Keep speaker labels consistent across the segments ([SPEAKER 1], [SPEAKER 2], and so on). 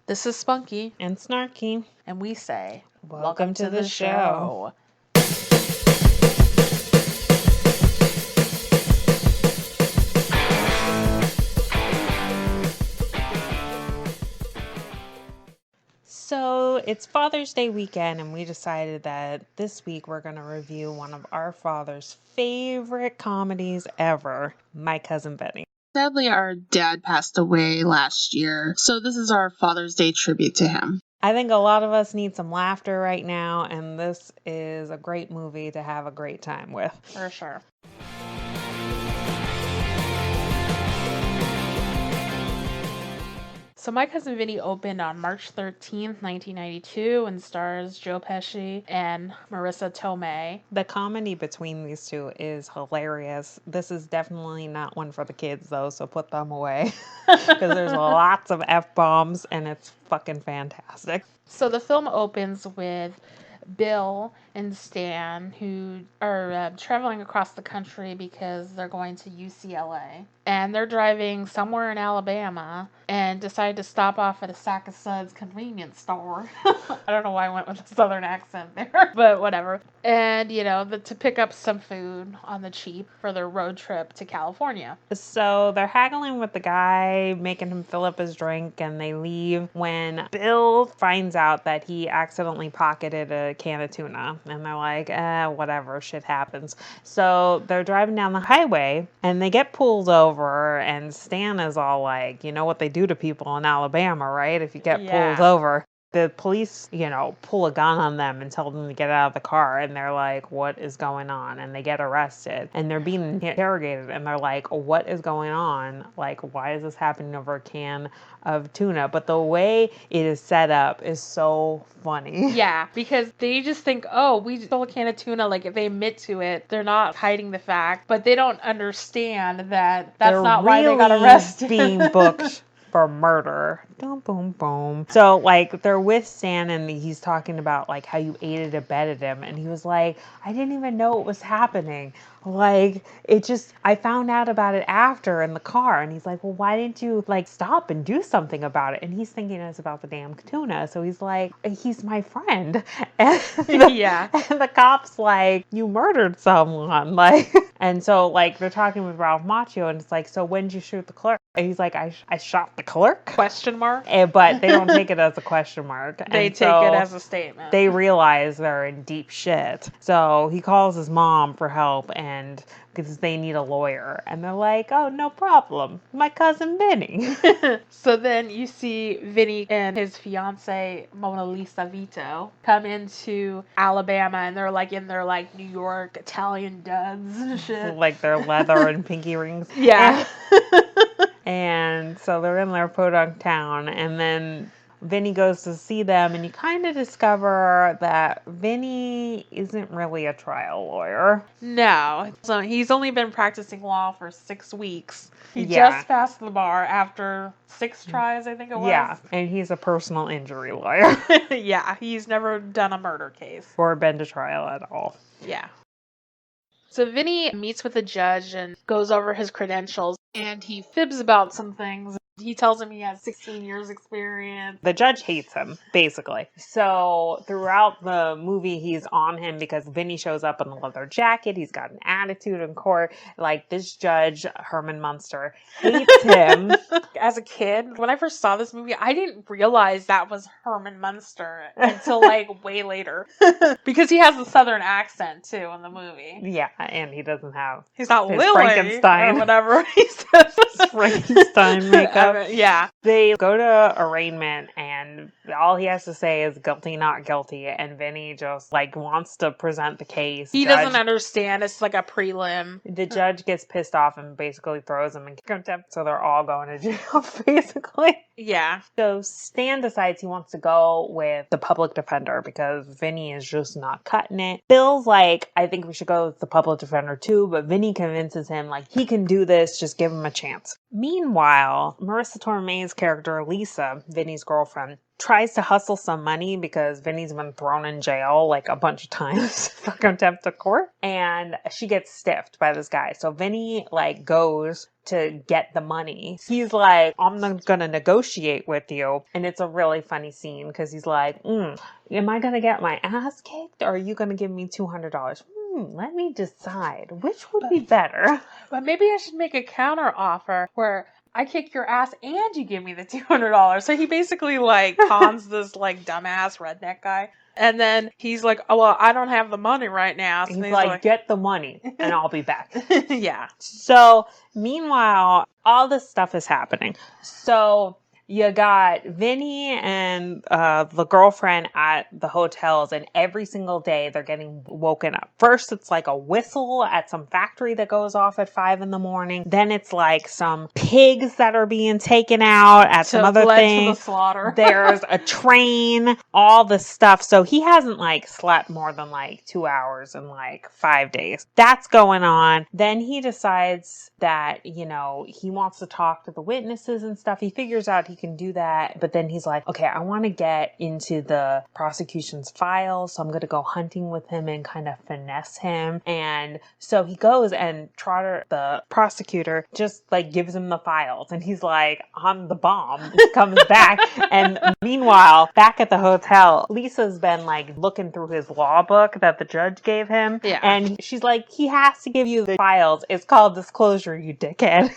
[SPEAKER 1] This is Spunky,
[SPEAKER 2] and Snarky.
[SPEAKER 1] and we say,
[SPEAKER 2] Welcome to the show. So it's Father's Day weekend, and we decided that this week we're going to review one of our father's favorite comedies ever, My Cousin Vinny.
[SPEAKER 3] Sadly, our dad passed away last year, so this is our Father's Day tribute to him.
[SPEAKER 2] I think a lot of us need some laughter right now, and this is a great movie to have a great time with.
[SPEAKER 1] For sure. So My Cousin Vinny opened on March 13th, 1992 and stars Joe Pesci and Marissa Tomei.
[SPEAKER 2] The comedy between these two is hilarious. This is definitely not one for the kids though, so put them away because there's lots of F-bombs and it's fucking fantastic.
[SPEAKER 1] So the film opens with Bill and Stan, who are traveling across the country because they're going to UCLA. And they're driving somewhere in Alabama and decide to stop off at a Sack of Suds convenience store. I don't know why I went with a southern accent there, but whatever. And, to pick up some food on the cheap for their road trip to California.
[SPEAKER 2] So they're haggling with the guy, making him fill up his drink, and they leave when Bill finds out that he accidentally pocketed a can of tuna. And they're like, whatever, shit happens. So they're driving down the highway, and they get pulled over, and Stan is all like, you know what they do to people in Alabama, right? If you get pulled over. The police, pull a gun on them and tell them to get out of the car. And they're like, what is going on? And they get arrested. And they're being interrogated. And they're like, what is going on? Like, why is this happening over a can of tuna? But the way it is set up is so funny.
[SPEAKER 1] Yeah, because they just think, oh, we stole a can of tuna. Like, if they admit to it, they're not hiding the fact. But they don't understand that that's not why they got arrested.
[SPEAKER 2] Being booked for murder. Boom, boom, boom. So, they're with Stan, and he's talking about, how you aided and abetted him. And he was like, I didn't even know it was happening. I found out about it after in the car. And he's like, well, why didn't you, stop and do something about it? And he's thinking it's about the damn tuna. So he's like, he's my friend. And the cop's like, you murdered someone. And so, they're talking with Ralph Macchio, and it's like, so when did you shoot the clerk? And he's like, I shot the clerk?
[SPEAKER 1] Question mark?
[SPEAKER 2] But they don't take it as a question mark.
[SPEAKER 1] They take it as a statement.
[SPEAKER 2] They realize they're in deep shit. So he calls his mom for help, and because they need a lawyer. And they're like, oh, no problem. My cousin Vinny.
[SPEAKER 1] So then you see Vinny and his fiance, Mona Lisa Vito, come into Alabama, and they're in their New York Italian duds and shit.
[SPEAKER 2] Their leather and pinky rings.
[SPEAKER 1] Yeah.
[SPEAKER 2] And so they're in their podunk town, and then Vinny goes to see them, and you kind of discover that Vinny isn't really a trial lawyer.
[SPEAKER 1] No. So he's only been practicing law for 6 weeks. He just passed the bar after 6 tries, I think it was.
[SPEAKER 2] Yeah, and he's a personal injury lawyer.
[SPEAKER 1] Yeah, he's never done a murder case.
[SPEAKER 2] Or been to trial at all.
[SPEAKER 1] Yeah. So Vinny meets with the judge and goes over his credentials, and he fibs about some things. He tells him he has 16 years experience.
[SPEAKER 2] The judge hates him, basically. So throughout the movie, he's on him because Vinny shows up in a leather jacket. He's got an attitude in court. This judge, Herman Munster, hates him.
[SPEAKER 1] As a kid, when I first saw this movie, I didn't realize that was Herman Munster until way later. Because he has a southern accent, too, in the movie.
[SPEAKER 2] Yeah, and he doesn't have
[SPEAKER 1] He's not
[SPEAKER 2] his
[SPEAKER 1] Lily
[SPEAKER 2] Frankenstein.
[SPEAKER 1] or whatever he says.
[SPEAKER 2] Frankenstein makeup.
[SPEAKER 1] Yeah.
[SPEAKER 2] They go to arraignment, and all he has to say is guilty, not guilty. And Vinny just wants to present the case.
[SPEAKER 1] He doesn't understand. It's like a prelim.
[SPEAKER 2] The judge gets pissed off and basically throws him in contempt. So they're all going to jail, basically.
[SPEAKER 1] Yeah.
[SPEAKER 2] So Stan decides he wants to go with the public defender because Vinny is just not cutting it. Bill's like, I think we should go with the public defender too, but Vinny convinces him he can do this, just give him a chance. Meanwhile, Marissa Tomei's character, Lisa, Vinny's girlfriend, tries to hustle some money because Vinny's been thrown in jail like a bunch of times for contempt of court. And she gets stiffed by this guy. So Vinny like goes to get the money. He's like, I'm not gonna negotiate with you. And it's a really funny scene because he's like, am I gonna get my ass kicked or are you gonna give me $200? Let me decide. Which would be better?
[SPEAKER 1] But maybe I should make a counter offer where I kick your ass and you give me the $200. So he basically like cons this like dumbass redneck guy. And then he's like, oh, well, I don't have the money right now. So
[SPEAKER 2] he's like, get the money and I'll be back.
[SPEAKER 1] Yeah.
[SPEAKER 2] So meanwhile, all this stuff is happening. So you got Vinny and the girlfriend at the hotels, and every single day they're getting woken up. First, it's like a whistle at some factory that goes off at 5 a.m. Then it's like some pigs that are being taken out at some other thing.
[SPEAKER 1] To the slaughter.
[SPEAKER 2] There's a train, all this stuff. So he hasn't like slept more than like 2 hours in like 5 days. That's going on. Then he decides that, you know, he wants to talk to the witnesses and stuff. He figures out he can do that. But then he's like, okay, I want to get into the prosecution's files. So I'm going to go hunting with him and kind of finesse him. And so he goes, and Trotter, the prosecutor, just like gives him the files. And he's like, I'm the bomb. Comes back. And meanwhile, back at the hotel, Lisa's been like looking through his law book that the judge gave him.
[SPEAKER 1] Yeah.
[SPEAKER 2] And she's like, he has to give you the files. It's called disclosure, you dickhead.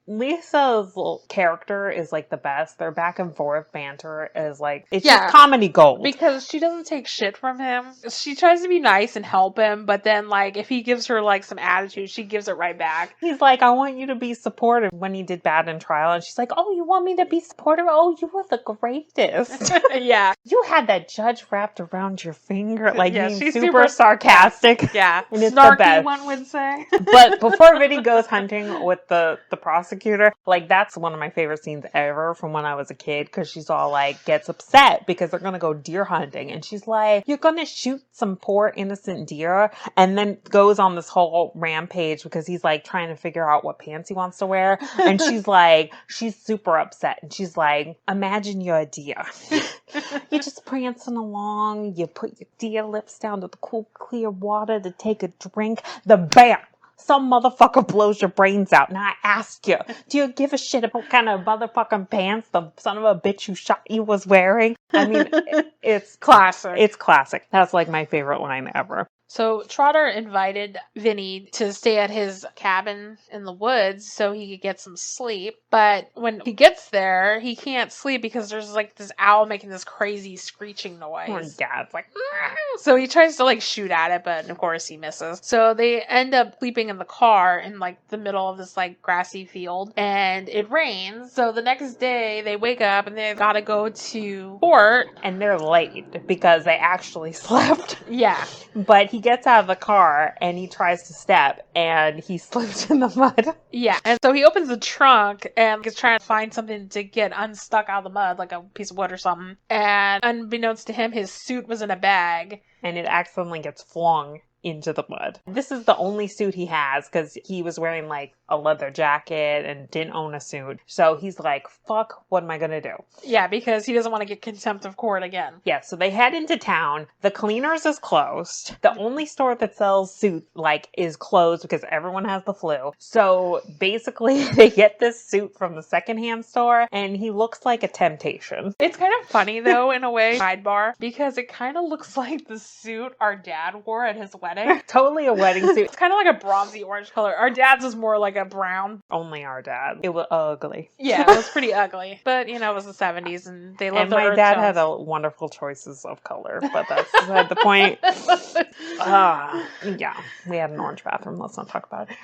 [SPEAKER 2] Lisa's little character is like the best. Their back and forth banter is like, it's just comedy gold.
[SPEAKER 1] Because she doesn't take shit from him. She tries to be nice and help him, but then like if he gives her like some attitude, she gives it right back.
[SPEAKER 2] He's like, I want you to be supportive when he did bad in trial. And she's like, oh, you want me to be supportive? Oh, you were the greatest.
[SPEAKER 1] Yeah.
[SPEAKER 2] You had that judge wrapped around your finger, like being
[SPEAKER 1] she's
[SPEAKER 2] super sarcastic.
[SPEAKER 1] Yeah.
[SPEAKER 2] And it's
[SPEAKER 1] snarky,
[SPEAKER 2] the best.
[SPEAKER 1] One would say.
[SPEAKER 2] But before Vinny goes hunting with the prosecutor, like that's one of my favorite scenes ever from when I was a kid, because she's all like gets upset because they're gonna go deer hunting, and she's like, you're gonna shoot some poor innocent deer, and then goes on this whole rampage because he's like trying to figure out what pants he wants to wear, and she's like, she's super upset, and she's like, imagine you're a deer. You're just prancing along, you put your deer lips down to the cool clear water to take a drink, the bam, some motherfucker blows your brains out. Now I ask you, do you give a shit about what kind of motherfucking pants the son of a bitch who shot you was wearing? I mean, it's
[SPEAKER 1] classic.
[SPEAKER 2] It's classic. That's like my favorite line ever.
[SPEAKER 1] So Trotter invited Vinny to stay at his cabin in the woods so he could get some sleep. But when he gets there, he can't sleep because there's like this owl making this crazy screeching noise.
[SPEAKER 2] Oh yeah, it's like,
[SPEAKER 1] so he tries to like shoot at it, but of course he misses. So they end up sleeping in the car in like the middle of this like grassy field, and it rains. So the next day they wake up and they've got to go to court,
[SPEAKER 2] and they're late because they actually slept.
[SPEAKER 1] Yeah.
[SPEAKER 2] But he gets out of the car and he tries to step and he slips in the mud.
[SPEAKER 1] Yeah. And so he opens the trunk and is trying to find something to get unstuck out of the mud, like a piece of wood or something. And unbeknownst to him, his suit was in a bag.
[SPEAKER 2] And it accidentally gets flung into the mud. This is the only suit he has because he was wearing like a leather jacket and didn't own a suit. So he's like, fuck, what am I gonna do?
[SPEAKER 1] Yeah, because he doesn't want to get contempt of court again.
[SPEAKER 2] Yeah, so they head into town. The Cleaners is closed. The only store that sells suit like is closed because everyone has the flu. So basically they get this suit from the secondhand store and he looks like a temptation.
[SPEAKER 1] It's kind of funny though, in a way, sidebar, because it kind of looks like the suit our dad wore at his wedding.
[SPEAKER 2] Totally a wedding suit.
[SPEAKER 1] It's kind of like a bronzy orange color. Our dad's is more like a brown.
[SPEAKER 2] Only our dad. It was ugly.
[SPEAKER 1] Yeah, it was pretty ugly. But, you know, it was the 70s and they loved
[SPEAKER 2] and
[SPEAKER 1] their
[SPEAKER 2] my dad
[SPEAKER 1] tones.
[SPEAKER 2] had a wonderful choices of color, but that's beside the point. Yeah, we had an orange bathroom. Let's not talk about it.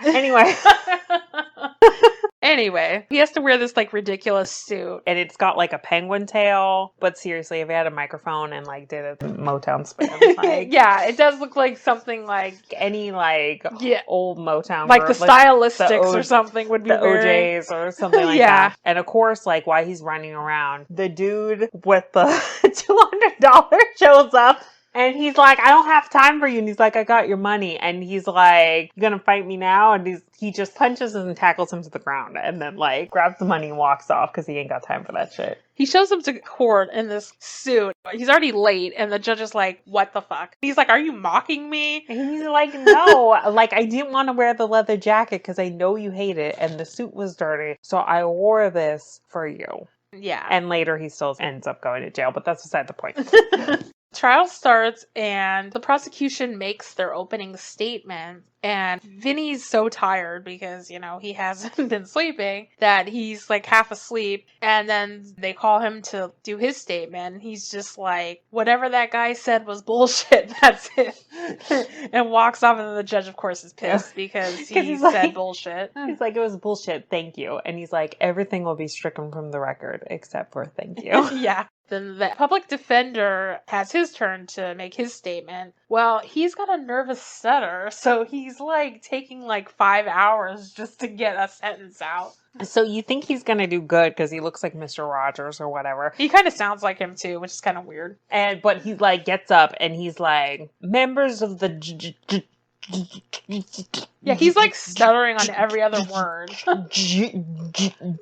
[SPEAKER 1] Anyway, he has to wear this like ridiculous suit.
[SPEAKER 2] And it's got like a penguin tail. But seriously, if he had a microphone and like did a Motown spin, like,
[SPEAKER 1] yeah, it does look like something like
[SPEAKER 2] any like old Motown
[SPEAKER 1] like
[SPEAKER 2] group,
[SPEAKER 1] the Stylistics or something would be
[SPEAKER 2] the
[SPEAKER 1] wearing.
[SPEAKER 2] OJs or something like that. And of course, like while he's running around, the dude with the $200 shows up And he's like, I don't have time for you. And he's like, I got your money. And he's like, you gonna fight me now? And he just punches him and tackles him to the ground and then like grabs the money and walks off because he ain't got time for that shit.
[SPEAKER 1] He shows up to court in this suit. He's already late, and the judge is like, what the fuck? He's like, are you mocking me?
[SPEAKER 2] And he's like, no, like I didn't want to wear the leather jacket because I know you hate it and the suit was dirty. So I wore this for you.
[SPEAKER 1] Yeah.
[SPEAKER 2] And later he still ends up going to jail, but that's beside the point.
[SPEAKER 1] Trial starts and the prosecution makes their opening statement, and Vinny's so tired because, you know, he hasn't been sleeping that he's like half asleep, and then they call him to do his statement. He's just like, whatever that guy said was bullshit, that's it. And walks off, and then the judge of course is pissed because he said like, bullshit.
[SPEAKER 2] He's like, it was bullshit, thank you. And he's like, everything will be stricken from the record except for thank you.
[SPEAKER 1] Yeah. Then the public defender has his turn to make his statement. Well, he's got a nervous stutter, so he's like taking like 5 hours just to get a sentence out.
[SPEAKER 2] So you think he's going to do good because he looks like Mr. Rogers or whatever.
[SPEAKER 1] He kind of sounds like him too, which is kind of weird.
[SPEAKER 2] But he like gets up and he's like, members of the
[SPEAKER 1] yeah, he's like stuttering on every other word.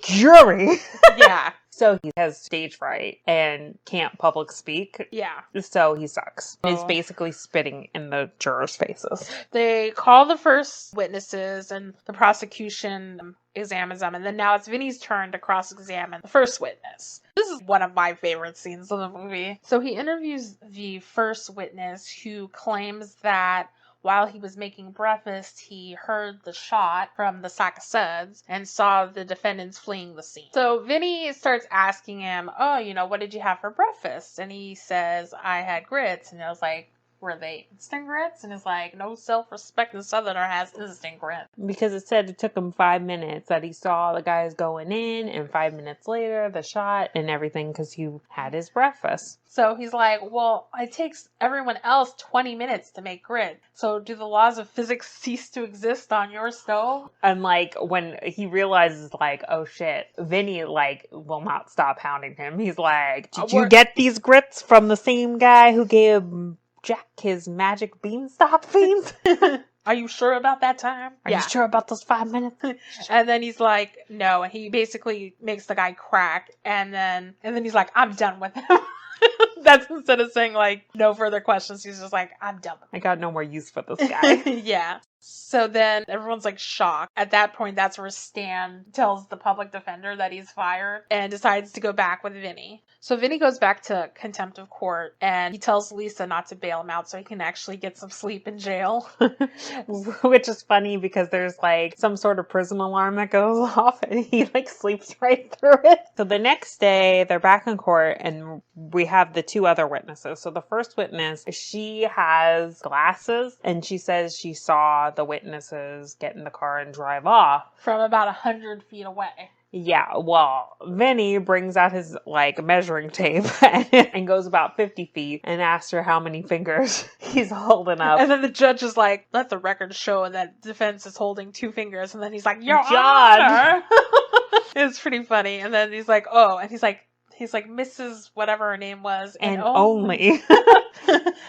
[SPEAKER 2] Jury.
[SPEAKER 1] Yeah.
[SPEAKER 2] So he has stage fright and can't public speak.
[SPEAKER 1] Yeah.
[SPEAKER 2] So he sucks. He's basically spitting in the jurors' faces.
[SPEAKER 1] They call the first witnesses and the prosecution examines them. And then now it's Vinny's turn to cross-examine the first witness. This is one of my favorite scenes of the movie. So he interviews the first witness who claims that while he was making breakfast, he heard the shot from the sack of suds and saw the defendants fleeing the scene. So Vinny starts asking him, oh, you know, what did you have for breakfast? And he says, I had grits. And I was like, were they instant grits? And it's like, no self-respecting Southerner has instant grits.
[SPEAKER 2] Because it said it took him 5 minutes that he saw the guys going in, and 5 minutes later, the shot and everything because he had his breakfast.
[SPEAKER 1] So he's like, well, it takes everyone else 20 minutes to make grit. So do the laws of physics cease to exist on your stove?
[SPEAKER 2] And like when he realizes like, oh shit, Vinny like will not stop hounding him. He's like, did you get these grits from the same guy who gave Jack his magic beanstalk beans?
[SPEAKER 1] Are you sure about that time?
[SPEAKER 2] Are you sure about those 5 minutes?
[SPEAKER 1] And then he's like, no. And he basically makes the guy crack. And then he's like, I'm done with him. That's instead of saying like, no further questions. He's just like, I'm done with him.
[SPEAKER 2] I got no more use for this guy.
[SPEAKER 1] Yeah. So then everyone's like shocked. At that point, that's where Stan tells the public defender that he's fired and decides to go back with Vinny. So Vinny goes back to contempt of court and he tells Lisa not to bail him out so he can actually get some sleep in jail.
[SPEAKER 2] Which is funny because there's like some sort of prison alarm that goes off and he like sleeps right through it. So the next day they're back in court and we have the two other witnesses. So the first witness, she has glasses and she says she saw the witnesses get in the car and drive off.
[SPEAKER 1] From about 100 feet away.
[SPEAKER 2] Yeah, well, Vinny brings out his, like, measuring tape and goes about 50 feet and asks her how many fingers he's holding up.
[SPEAKER 1] And then the judge is like, let the record show that defense is holding 2 fingers. And then he's like, Your
[SPEAKER 2] John!
[SPEAKER 1] Honor! It's pretty funny. And then he's like, oh, and he's like, Mrs. whatever her name was.
[SPEAKER 2] And only.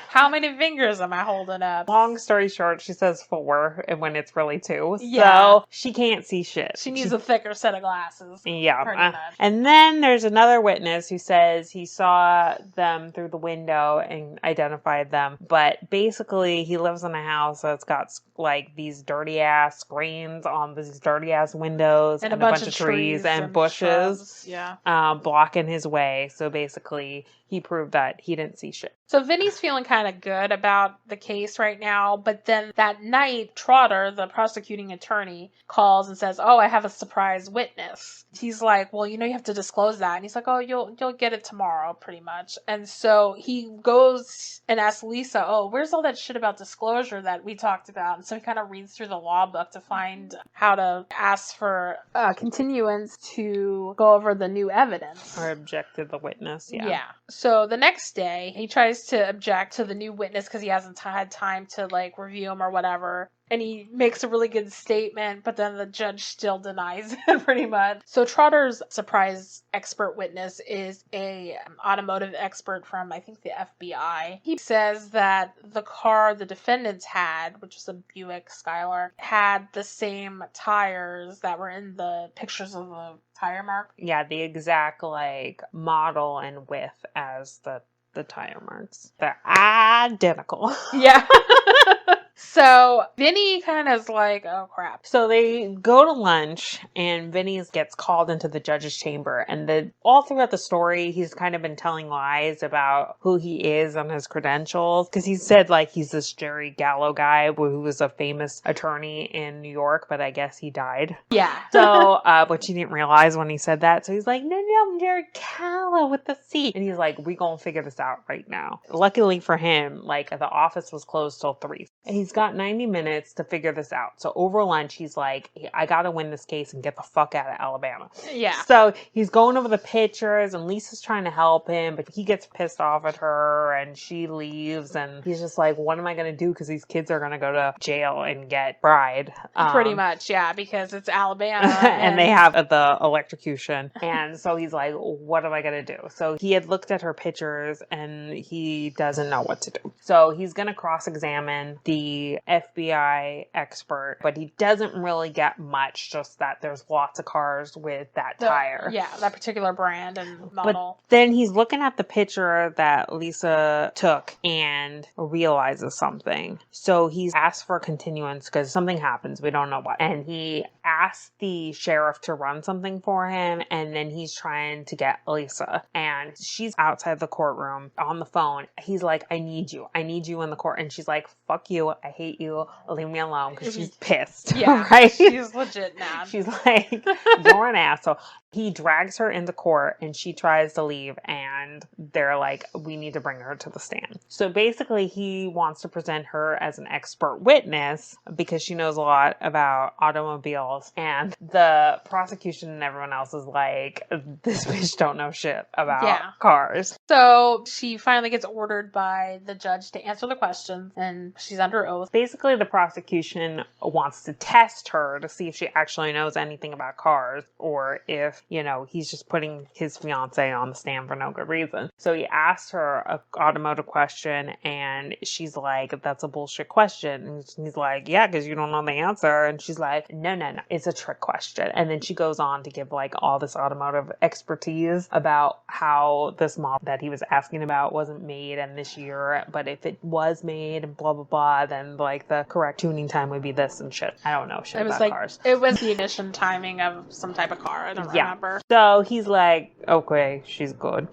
[SPEAKER 1] How many fingers am I holding up?
[SPEAKER 2] Long story short, she says 4 and when it's really 2.
[SPEAKER 1] Yeah.
[SPEAKER 2] So she can't see shit.
[SPEAKER 1] She needs a thicker set of glasses.
[SPEAKER 2] Yeah.
[SPEAKER 1] Pretty much.
[SPEAKER 2] And then there's another witness who says he saw them through the window and identified them. But basically, he lives in a house that's got like these dirty ass screens on these dirty ass windows
[SPEAKER 1] and a bunch of
[SPEAKER 2] trees and bushes.
[SPEAKER 1] Shrubs. Yeah.
[SPEAKER 2] Blocking his way. So basically, he proved that he didn't see shit.
[SPEAKER 1] So Vinny's feeling kind of good about the case right now, but then that night, Trotter, the prosecuting attorney, calls and says, oh, I have a surprise witness. He's like, well, you know, you have to disclose that. And he's like, oh, you'll get it tomorrow, pretty much. And so he goes and asks Lisa, oh, where's all that shit about disclosure that we talked about? And so he kind of reads through the law book to find how to ask for continuance to go over the new evidence.
[SPEAKER 2] Or object to the witness,
[SPEAKER 1] Yeah. So the next day, he tries to object to the new witness because he hasn't had time to like review him or whatever. And he makes a really good statement, but then the judge still denies it pretty much. So Trotter's surprise expert witness is a automotive expert from, I think, the FBI. He says that the car the defendants had, which is a Buick Skylark, had the same tires that were in the pictures of the tire mark.
[SPEAKER 2] Yeah, the exact like model and width as the tire marks. They're identical.
[SPEAKER 1] Yeah. So Vinny kind of is like, oh crap.
[SPEAKER 2] So they go to lunch, and Vinny gets called into the judge's chamber. And all throughout the story, he's kind of been telling lies about who he is and his credentials. Because he said like he's this Jerry Gallo guy who was a famous attorney in New York, but I guess he died.
[SPEAKER 1] Yeah.
[SPEAKER 2] So, but you didn't realize when he said that. So he's like, no, I'm Jerry Gallo with the C. And he's like, we gonna figure this out right now. Luckily for him, like the office was closed till 3. And he's got 90 minutes to figure this out. So over lunch, he's like, I gotta win this case and get the fuck out of Alabama.
[SPEAKER 1] Yeah.
[SPEAKER 2] So he's going over the pictures, and Lisa's trying to help him, but he gets pissed off at her, and she leaves, and he's just like, what am I gonna do? Because these kids are gonna go to jail and get bribed.
[SPEAKER 1] Pretty much, yeah, because it's Alabama.
[SPEAKER 2] And they have the electrocution. And so he's like, what am I going to do? So he had looked at her pictures, and he doesn't know what to do. So he's going to cross-examine the FBI expert, but he doesn't really get much, just that there's lots of cars with that tire.
[SPEAKER 1] Yeah, that particular brand and model.
[SPEAKER 2] But then he's looking at the picture that Lisa took and realizes something. So he's asked for a continuance because something happens. We don't know what. And he asked the sheriff to run something for him, and then he's trying to get Lisa. And she's outside the courtroom on the phone. He's like, I need you in the court. And she's like, fuck you. I hate you. Leave me alone, because she's pissed.
[SPEAKER 1] Yeah,
[SPEAKER 2] right?
[SPEAKER 1] She's legit mad.
[SPEAKER 2] She's like, you're an asshole. He drags her into court, and she tries to leave, and they're like, we need to bring her to the stand. So basically, he wants to present her as an expert witness because she knows a lot about automobiles, and the prosecution and everyone else is like, this bitch don't know shit about cars.
[SPEAKER 1] So she finally gets ordered by the judge to answer the questions, and she's under oath.
[SPEAKER 2] Basically, the prosecution wants to test her to see if she actually knows anything about cars, or if, you know, he's just putting his fiance on the stand for no good reason. So he asked her an automotive question, and she's like, that's a bullshit question. And he's like, yeah, because you don't know the answer. And she's like, no, it's a trick question. And then she goes on to give like all this automotive expertise about how this model that he was asking about wasn't made in this year, but if it was made and blah, blah, blah, then like the correct tuning time would be this and shit. I don't know shit about cars.
[SPEAKER 1] It was the ignition timing of some type of car. I don't remember.
[SPEAKER 2] So he's like, okay, she's good.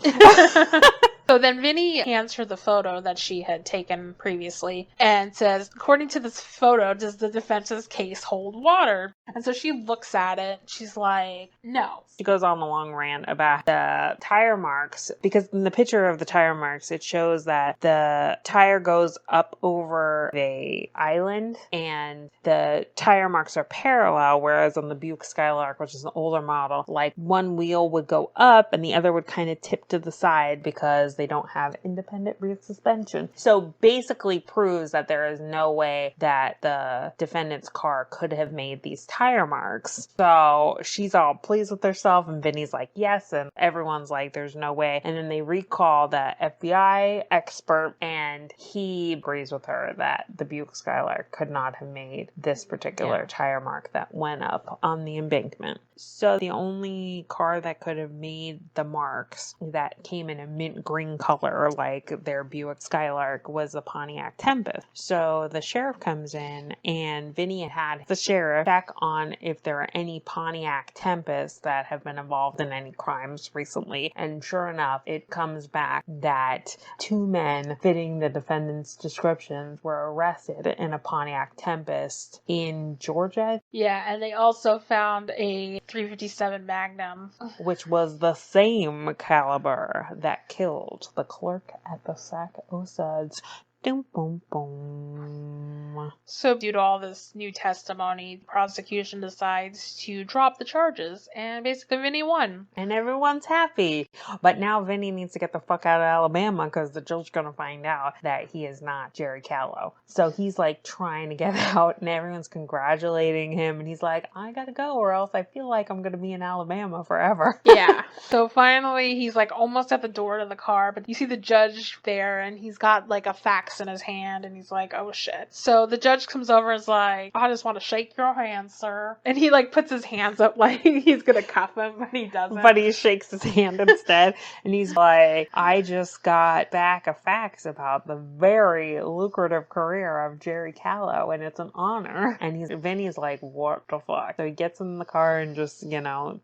[SPEAKER 1] So then Vinny hands her the photo that she had taken previously and says, according to this photo, does the defense's case hold water? And so she looks at it. She's like, no.
[SPEAKER 2] She goes on a long rant about the tire marks, because in the picture of the tire marks, it shows that the tire goes up over the island and the tire marks are parallel, whereas on the Buick Skylark, which is an older model, like one wheel would go up and the other would kind of tip to the side because they don't have independent rear suspension. So basically proves that there is no way that the defendant's car could have made these tire marks. So she's all pleased with herself, and Vinny's like, yes, and everyone's like, there's no way. And then they recall the FBI expert, and he agrees with her that the Buick Skylark could not have made this particular tire mark that went up on the embankment. So the only car that could have made the marks that came in a mint green color like their Buick Skylark was the Pontiac Tempest. So the sheriff comes in, and Vinny had the sheriff check on if there are any Pontiac Tempests that have been involved in any crimes recently. And sure enough, it comes back that 2 men fitting the defendant's descriptions were arrested in a Pontiac Tempest in Georgia.
[SPEAKER 1] Yeah, and they also found a .357 Magnum,
[SPEAKER 2] which was the same caliber that killed the clerk at the Sac Osads Boom, boom, boom.
[SPEAKER 1] So, due to all this new testimony, the prosecution decides to drop the charges, and basically Vinny won.
[SPEAKER 2] And everyone's happy. But now Vinny needs to get the fuck out of Alabama because the judge's gonna find out that he is not Jerry Callow. So he's like trying to get out, and everyone's congratulating him, and he's like, I gotta go, or else I feel like I'm gonna be in Alabama forever.
[SPEAKER 1] Yeah. So finally, he's like almost at the door to the car, but you see the judge there, and he's got like a fax in his hand, and he's like, oh shit. So the judge comes over and is like, I just want to shake your hand, sir. And he like puts his hands up like he's gonna cuff him, but he doesn't.
[SPEAKER 2] But he shakes his hand instead, and he's like, I just got back a fax about the very lucrative career of Jerry Callow, and it's an honor. And Vinny's like, what the fuck? So he gets in the car and just,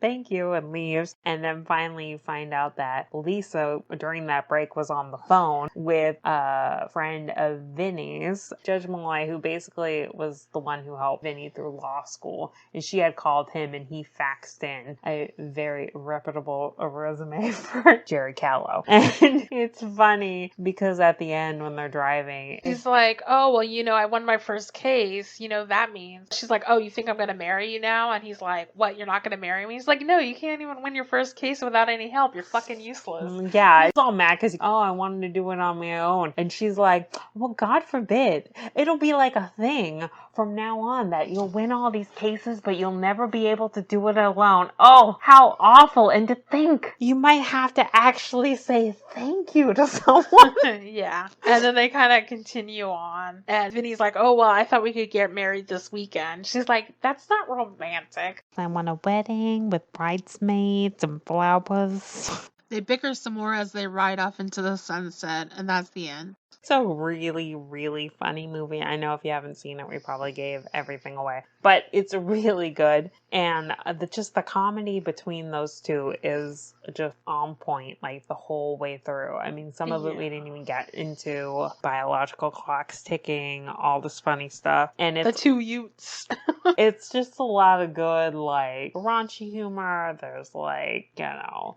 [SPEAKER 2] thank you, and leaves. And then finally you find out that Lisa, during that break, was on the phone with a friend of Vinny's, Judge Malloy, who basically was the one who helped Vinny through law school. And she had called him, and he faxed in a very reputable resume for Jerry Callow. And it's funny because at the end when they're driving,
[SPEAKER 1] he's like, oh, well, I won my first case. That means. She's like, oh, you think I'm going to marry you now? And he's like, what, you're not going to marry me? He's like, no, you can't even win your first case without any help. You're fucking useless.
[SPEAKER 2] Yeah, he's all mad because, I wanted to do it on my own. And she's like, well, God forbid. It'll be like a thing from now on that you'll win all these cases, but you'll never be able to do it alone. Oh, how awful. And to think you might have to actually say thank you to someone.
[SPEAKER 1] Yeah. And then they kind of continue on. And Vinny's like, oh, well, I thought we could get married this weekend. She's like, that's not romantic.
[SPEAKER 2] I want a wedding with bridesmaids and flowers.
[SPEAKER 3] They bicker some more as they ride off into the sunset, and that's the end.
[SPEAKER 2] It's a really, really funny movie. I know if you haven't seen it, we probably gave everything away. But it's really good. And just the comedy between those two is just on point, like the whole way through. I mean, some of it we didn't even get into. Biological clocks ticking, all this funny stuff. And it's
[SPEAKER 1] the two Utes.
[SPEAKER 2] It's just a lot of good, like, raunchy humor. There's, like,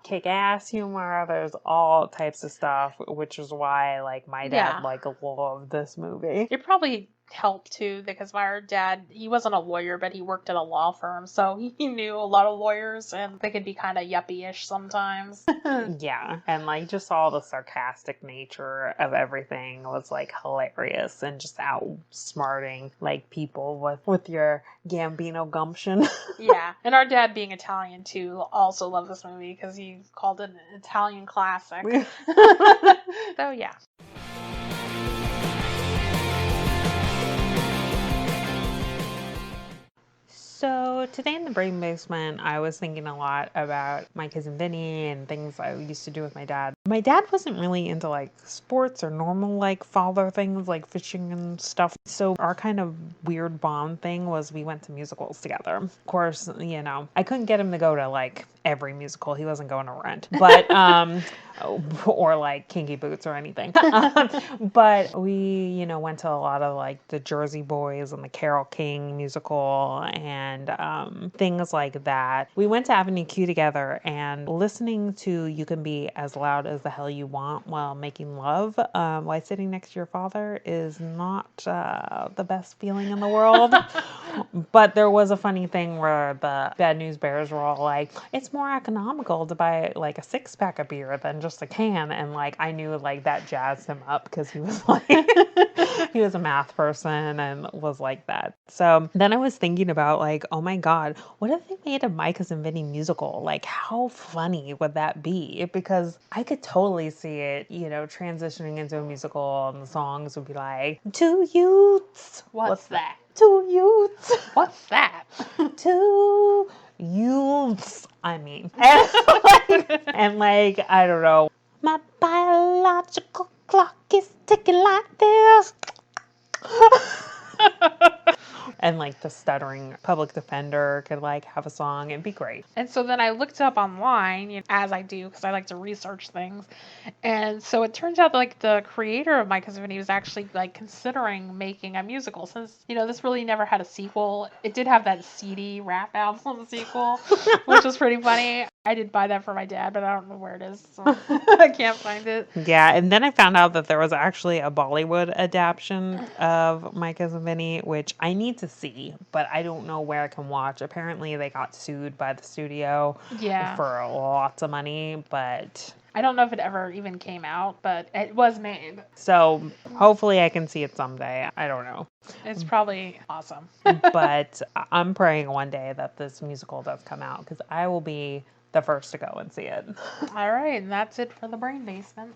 [SPEAKER 2] kick-ass humor. There's all types of stuff, which is why, like, my dad, loved this movie.
[SPEAKER 1] It probably helped, too, because my dad, he wasn't a lawyer, but he worked at a law firm, so he knew a lot of lawyers, and they could be kind of yuppie-ish sometimes.
[SPEAKER 2] Yeah, and, like, just all the sarcastic nature of everything was, like, hilarious, and just outsmarting, like, people with your Gambino gumption.
[SPEAKER 1] Yeah, and our dad, being Italian, too, also loved this movie, because he called it an Italian classic. So, yeah.
[SPEAKER 2] So today in the Brain Basement, I was thinking a lot about my cousin Vinny and things I used to do with my dad. My dad wasn't really into like sports or normal like father things like fishing and stuff. So our kind of weird bond thing was we went to musicals together. Of course, I couldn't get him to go to like every musical. He wasn't going to Rent. But or like Kinky Boots or anything. But we, went to a lot of like the Jersey Boys and the Carole King musical and things like that. We went to Avenue Q together, and listening to You Can Be As Loud as the Hell You Want while making love while sitting next to your father is not the best feeling in the world. But there was a funny thing where the Bad News Bears were all like, it's more economical to buy like a 6-pack of beer than just a can. And like I knew like that jazzed him up because he was like he was a math person and was like that. So then I was thinking about like, oh my God, what if they made a My Cousin Vinny musical? Like how funny would that be? Because I could totally see it, transitioning into a musical, and the songs would be like, two youths.
[SPEAKER 1] What's that?
[SPEAKER 2] Two youths.
[SPEAKER 1] What's that?
[SPEAKER 2] Two youths. I mean. And like, I don't know. My biological clock is ticking like this. And like the stuttering public defender could like have a song. It'd be great.
[SPEAKER 1] And so then I looked up online, as I do, because I like to research things. And so it turns out like the creator of My Cousin Vinny was actually like considering making a musical, since this really never had a sequel. It did have that CD rap album sequel, which was pretty funny. I did buy that for my dad, but I don't know where it is, so I can't find it.
[SPEAKER 2] Yeah, and then I found out that there was actually a Bollywood adaptation of My Cousin Vinny, which I need to see, but I don't know where I can watch. Apparently, they got sued by the studio
[SPEAKER 1] Yeah.
[SPEAKER 2] for lots of money, but
[SPEAKER 1] I don't know if it ever even came out, but it was made.
[SPEAKER 2] so hopefully I can see it someday. I don't know.
[SPEAKER 1] It's probably awesome.
[SPEAKER 2] But I'm praying one day that this musical does come out because I will be the first to go and see it.
[SPEAKER 1] All right, and that's it for the Brain Basement.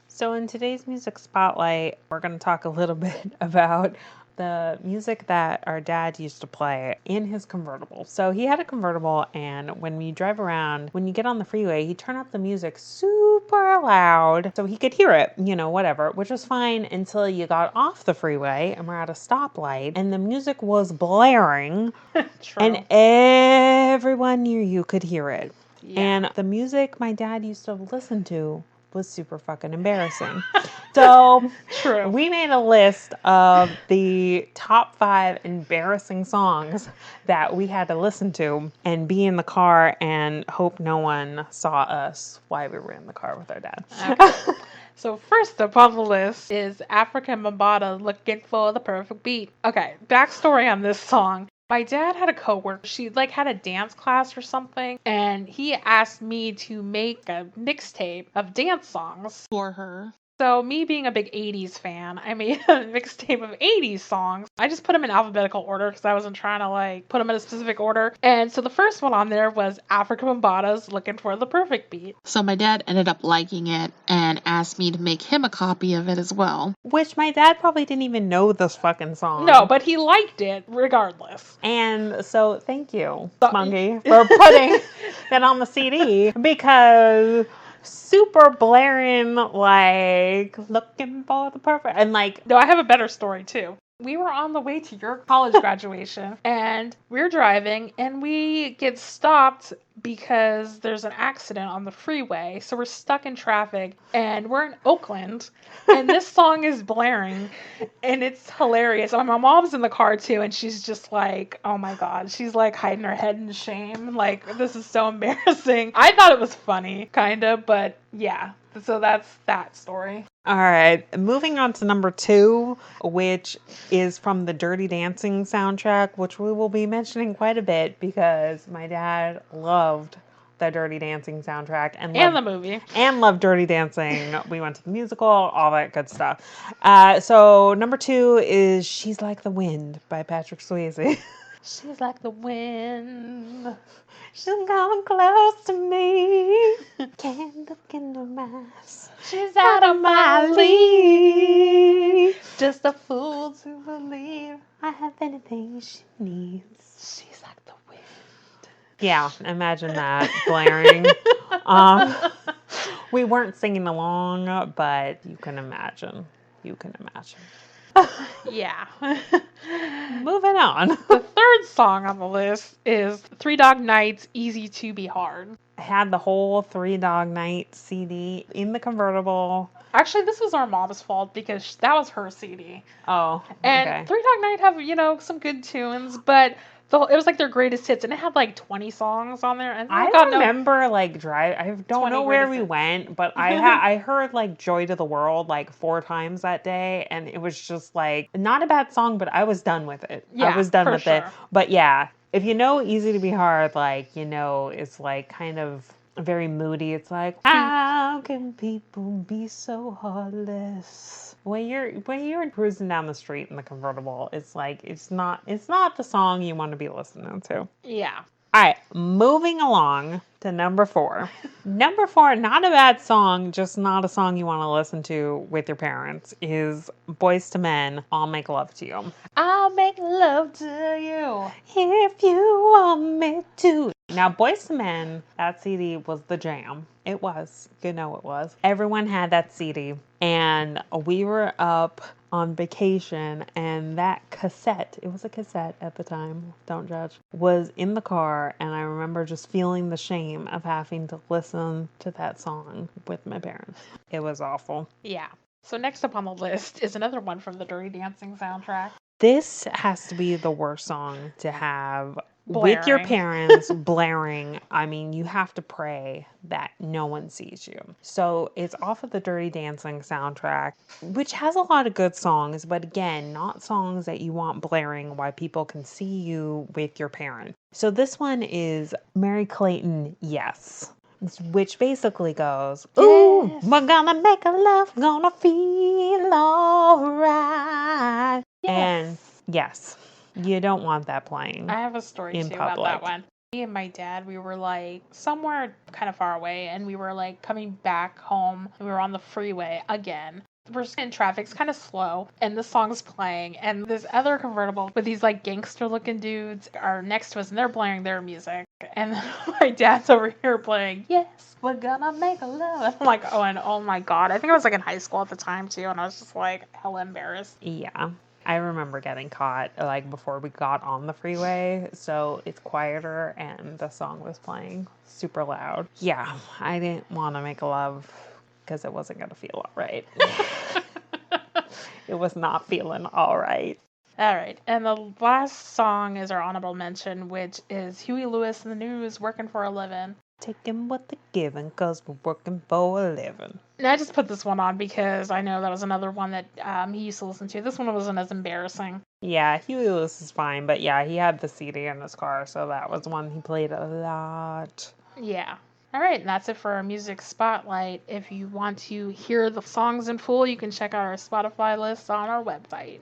[SPEAKER 2] So in today's music spotlight, we're going to talk a little bit about the music that our dad used to play in his convertible. So he had a convertible, and when you drive around, when you get on the freeway, he turned up the music super loud so he could hear it, whatever, which was fine until you got off the freeway and we're at a stoplight and the music was blaring
[SPEAKER 1] True.
[SPEAKER 2] and everyone near you could hear it.
[SPEAKER 1] Yeah.
[SPEAKER 2] And the music my dad used to listen to was super fucking embarrassing. So
[SPEAKER 1] True.
[SPEAKER 2] we made a list of the top 5 embarrassing songs that we had to listen to and be in the car and hope no one saw us while we were in the car with our dad.
[SPEAKER 1] Okay. So first up on the list is African Bambaataa, Looking for the Perfect Beat. Okay, backstory on this song. My dad had a coworker. She had a dance class or something, and he asked me to make a mixtape of dance songs
[SPEAKER 3] For her.
[SPEAKER 1] So me being a big 80s fan, I made a mixtape of 80s songs. I just put them in alphabetical order because I wasn't trying to put them in a specific order. And so the first one on there was African Bambaataa's Looking for the Perfect Beat.
[SPEAKER 3] So my dad ended up liking it and asked me to make him a copy of it as well.
[SPEAKER 2] Which my dad probably didn't even know this fucking song.
[SPEAKER 1] No, but he liked it regardless.
[SPEAKER 2] And so thank you, Spunky, for putting that on the CD because super blaring, looking for the perfect, and
[SPEAKER 1] No, I have a better story too. We were on the way to your college graduation and we're driving and we get stopped because there's an accident on the freeway. So we're stuck in traffic and we're in Oakland and this song is blaring and it's hilarious. My mom's in the car too and she's just like, oh my God. She's hiding her head in shame. This is so embarrassing. I thought it was funny, kind of, but yeah. So that's that story.
[SPEAKER 2] All right, moving on to number 2, which is from the Dirty Dancing soundtrack, which we will be mentioning quite a bit because my dad loved the Dirty Dancing soundtrack and
[SPEAKER 1] the movie.
[SPEAKER 2] And loved Dirty Dancing. We went to the musical, all that good stuff. So number 2 is She's Like the Wind by Patrick Swayze.
[SPEAKER 1] She's like the wind.
[SPEAKER 2] She's coming close to me. Can't look in her eyes.
[SPEAKER 1] She's out of my league. Just a fool to believe
[SPEAKER 2] I have anything she needs.
[SPEAKER 1] She's like the wind.
[SPEAKER 2] Yeah, imagine that blaring. We weren't singing along, but you can imagine.
[SPEAKER 1] Yeah.
[SPEAKER 2] Moving on.
[SPEAKER 1] The third song on the list is Three Dog Night's Easy to Be Hard.
[SPEAKER 2] I had the whole Three Dog Night CD in the convertible.
[SPEAKER 1] Actually, this was our mom's fault because that was her CD.
[SPEAKER 2] Oh,
[SPEAKER 1] and
[SPEAKER 2] okay.
[SPEAKER 1] Three Dog Night have, some good tunes, but it was their greatest hits, and it had 20 songs on there. And
[SPEAKER 2] I remember drive. I don't know where we went, but I heard Joy to the World 4 times that day, and it was just not a bad song, but I was done with it.
[SPEAKER 1] Yeah,
[SPEAKER 2] I was done with
[SPEAKER 1] sure.
[SPEAKER 2] it. But yeah, if you know Easy to Be Hard, it's kind of very moody. It's how can people be so heartless? When you're cruising down the street in the convertible, it's it's not the song you want to be listening to.
[SPEAKER 1] Yeah.
[SPEAKER 2] All right, moving along to number 4. Number 4, not a bad song, just not a song you want to listen to with your parents, is Boyz II Men, I'll Make Love to You.
[SPEAKER 1] I'll make love to you.
[SPEAKER 2] If you want me to. Now, Boyz II Men, that CD was the jam. It was. It was. Everyone had that CD. And we were up on vacation and that cassette, it was a cassette at the time, don't judge, was in the car, and I remember just feeling the shame of having to listen to that song with my parents. It was awful.
[SPEAKER 1] Yeah. So next up on the list is another one from the Dirty Dancing soundtrack.
[SPEAKER 2] This has to be the worst song to have with your
[SPEAKER 1] Blaring.
[SPEAKER 2] parents blaring. I mean, you have to pray that no one sees you. So it's off of the Dirty Dancing soundtrack, which has a lot of good songs, but again, not songs that you want blaring while people can see you with your parents. So this one is Mary Clayton, Yes, which basically goes, ooh,
[SPEAKER 1] Yes.
[SPEAKER 2] we're gonna make a love, gonna feel alright. And yes, you don't want that playing.
[SPEAKER 1] I have a story
[SPEAKER 2] in
[SPEAKER 1] too about that
[SPEAKER 2] public.
[SPEAKER 1] one. Me and my dad, we were like somewhere kind of far away, and we were like coming back home, and we were on the freeway again. We're in traffic, it's kind of slow, and the song's playing, and this other convertible with these like gangster looking dudes are next to us, and they're blaring their music. And then my dad's over here playing, Yes, we're gonna make a love. And I'm like, oh my God. I think I was like in high school at the time too, and I was just like hella embarrassed.
[SPEAKER 2] Yeah. I remember getting caught like before we got on the freeway, so it's quieter and the song was playing super loud. Yeah, I didn't want to make love because it wasn't going to feel all right. It was not feeling all right.
[SPEAKER 1] All right, and the last song is our honorable mention, which is Huey Lewis and the News, Working for a Living.
[SPEAKER 2] Taking what they're giving because we're working for a living.
[SPEAKER 1] And I just put this one on because I know that was another one that he used to listen to. This one wasn't as embarrassing.
[SPEAKER 2] Yeah, Huey Lewis is fine, but yeah, he had the CD in his car, so that was one he played a lot.
[SPEAKER 1] Yeah. All right, and that's it for our music spotlight. If you want to hear the songs in full, you can check out our Spotify list on our website.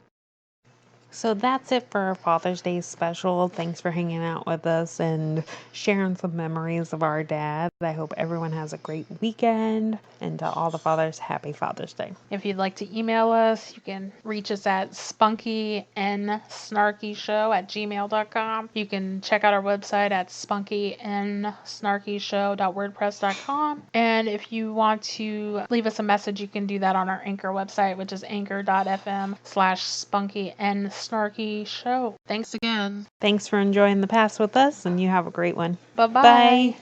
[SPEAKER 2] So that's it for our Father's Day special. Thanks for hanging out with us and sharing some memories of our dad. I hope everyone has a great weekend. And to all the fathers, happy Father's Day.
[SPEAKER 1] If you'd like to email us, you can reach us at spunkynSnarkyshow@gmail.com. You can check out our website at spunkynSnarkyshow.wordpress.com. And if you want to leave us a message, you can do that on our Anchor website, which is anchor.fm/spunkynSnarkyshow. Thanks again.
[SPEAKER 2] Thanks for enjoying the past with us, and you have a great one.
[SPEAKER 1] Bye-bye.
[SPEAKER 2] Bye.